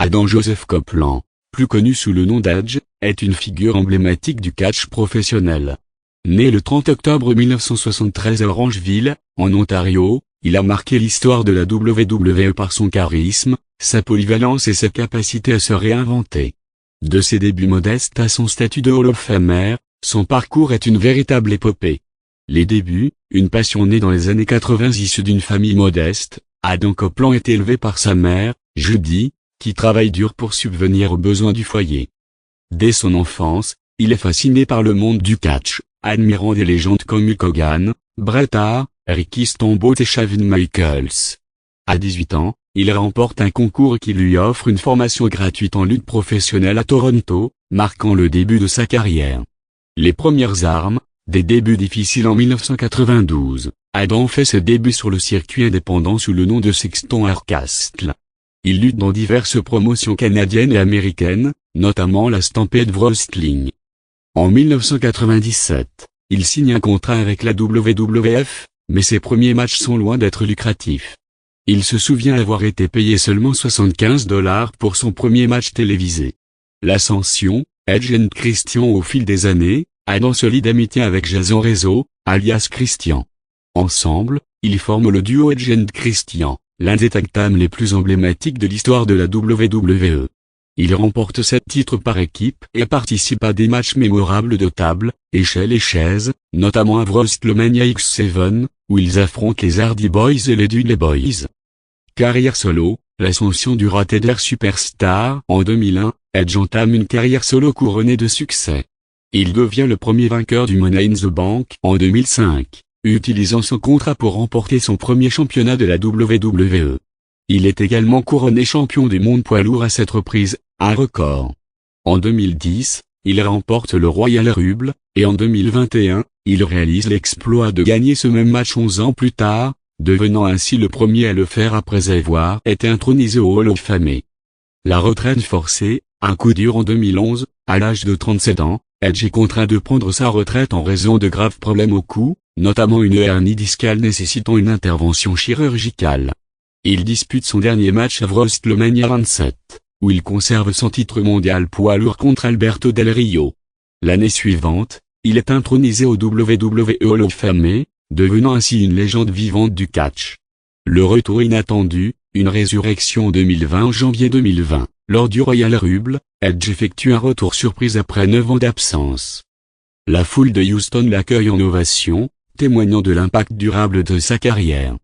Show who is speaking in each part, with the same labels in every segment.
Speaker 1: Adam Joseph Copeland, plus connu sous le nom d'Edge, est une figure emblématique du catch professionnel. Né le 30 octobre 1973 à Orangeville, en Ontario, il a marqué l'histoire de la WWE par son charisme, sa polyvalence et sa capacité à se réinventer. De ses débuts modestes à son statut de Hall of Famer, son parcours est une véritable épopée. Les débuts, une passion née dans les années 80 issue d'une famille modeste, Adam Copeland est élevé par sa mère, Judy, qui travaille dur pour subvenir aux besoins du foyer. Dès son enfance, il est fasciné par le monde du catch, admirant des légendes comme Hulk Hogan, Bret Hart, Ricky Steamboat et Shawn Michaels. À 18 ans, il remporte un concours qui lui offre une formation gratuite en lutte professionnelle à Toronto, marquant le début de sa carrière. Les premières armes, des débuts difficiles en 1992, Adam fait ses débuts sur le circuit indépendant sous le nom de Sexton Hardcastle. Il lutte dans diverses promotions canadiennes et américaines, notamment la Stampede Wrestling. En 1997, il signe un contrat avec la WWF, mais ses premiers matchs sont loin d'être lucratifs. Il se souvient avoir été payé seulement $75 pour son premier match télévisé. L'ascension, Edge & Christian au fil des années, Adam se lie d'amitié avec Jason Rizzo, alias Christian. Ensemble, ils forment le duo Edge & Christian, l'un des tag teams les plus emblématiques de l'histoire de la WWE. Ils remportent 7 titres par équipe et participent à des matchs mémorables de table, échelle et chaises, notamment à WrestleMania X7, où ils affrontent les Hardy Boys et les Dudley Boys. Carrière solo, l'ascension du Rated Superstar. En 2001, Edge entame une carrière solo couronnée de succès. Il devient le premier vainqueur du Money in the Bank en 2005, utilisant son contrat pour remporter son premier championnat de la WWE. Il est également couronné champion du monde poids lourd à 7 reprises, un record. En 2010, il remporte le Royal Rumble, et en 2021, il réalise l'exploit de gagner ce même match 11 ans plus tard, devenant ainsi le premier à le faire après avoir été intronisé au Hall of Fame. La retraite forcée, un coup dur en 2011, à l'âge de 37 ans, Edge est contraint de prendre sa retraite en raison de graves problèmes au cou, notamment une hernie discale nécessitant une intervention chirurgicale. Il dispute son dernier match à WrestleMania 27, où il conserve son titre mondial poids lourd contre Alberto Del Rio. L'année suivante, il est intronisé au WWE Hall of Fame, devenant ainsi une légende vivante du catch. Le retour inattendu, une résurrection en 2020. En janvier 2020, lors du Royal Rumble, Edge effectue un retour surprise après 9 ans d'absence. La foule de Houston l'accueille en ovation, témoignant de l'impact durable de sa carrière.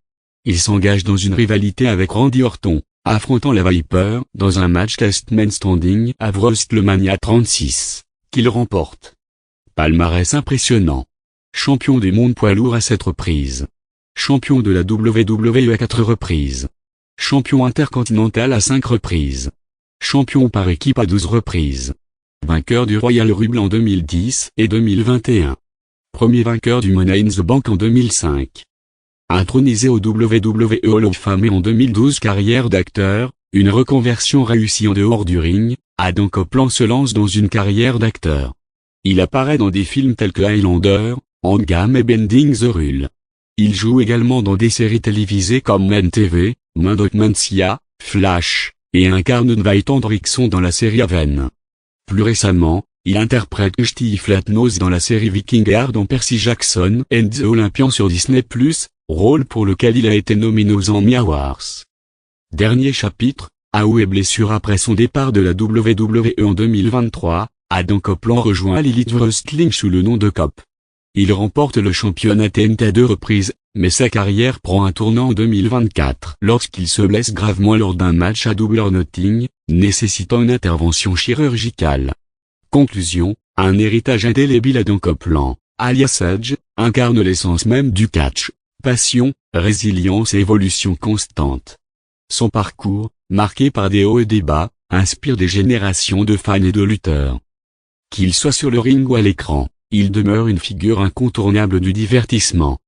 Speaker 1: Il s'engage dans une rivalité avec Randy Orton, affrontant la Viper dans un match Last Man Standing à WrestleMania 36, qu'il remporte. Palmarès impressionnant. Champion du monde poids lourd à 7 reprises. Champion de la WWE à 4 reprises. Champion intercontinental à 5 reprises. Champion par équipe à 12 reprises. Vainqueur du Royal Rumble en 2010 et 2021. Premier vainqueur du Money in the Bank en 2005. Intronisé au WWE Hall of Fame en 2012. Carrière d'acteur, une reconversion réussie en dehors du ring, Adam Copeland se lance dans une carrière d'acteur. Il apparaît dans des films tels que Highlander, Endgame et Bending the Rule. Il joue également dans des séries télévisées comme Men TV, Mandomencia, Flash, et incarne Dwight Hendrickson dans la série Haven. Plus récemment, il interprète Steve Flatnose dans la série Viking Heart dans Percy Jackson and the Olympian sur Disney+, rôle pour lequel il a été nominé aux Emmy Awards. Dernier chapitre, AOE et blessure. Après son départ de la WWE en 2023, Adam Copeland rejoint l'Elite Wrestling sous le nom de Cop. Il remporte le championnat TNT à 2 reprises, mais sa carrière prend un tournant en 2024 lorsqu'il se blesse gravement lors d'un match à Double or Nothing, nécessitant une intervention chirurgicale. Conclusion, un héritage indélébile. Adam Copeland, alias Edge, incarne l'essence même du catch, passion, résilience et évolution constante. Son parcours, marqué par des hauts et des bas, inspire des générations de fans et de lutteurs. Qu'il soit sur le ring ou à l'écran, il demeure une figure incontournable du divertissement.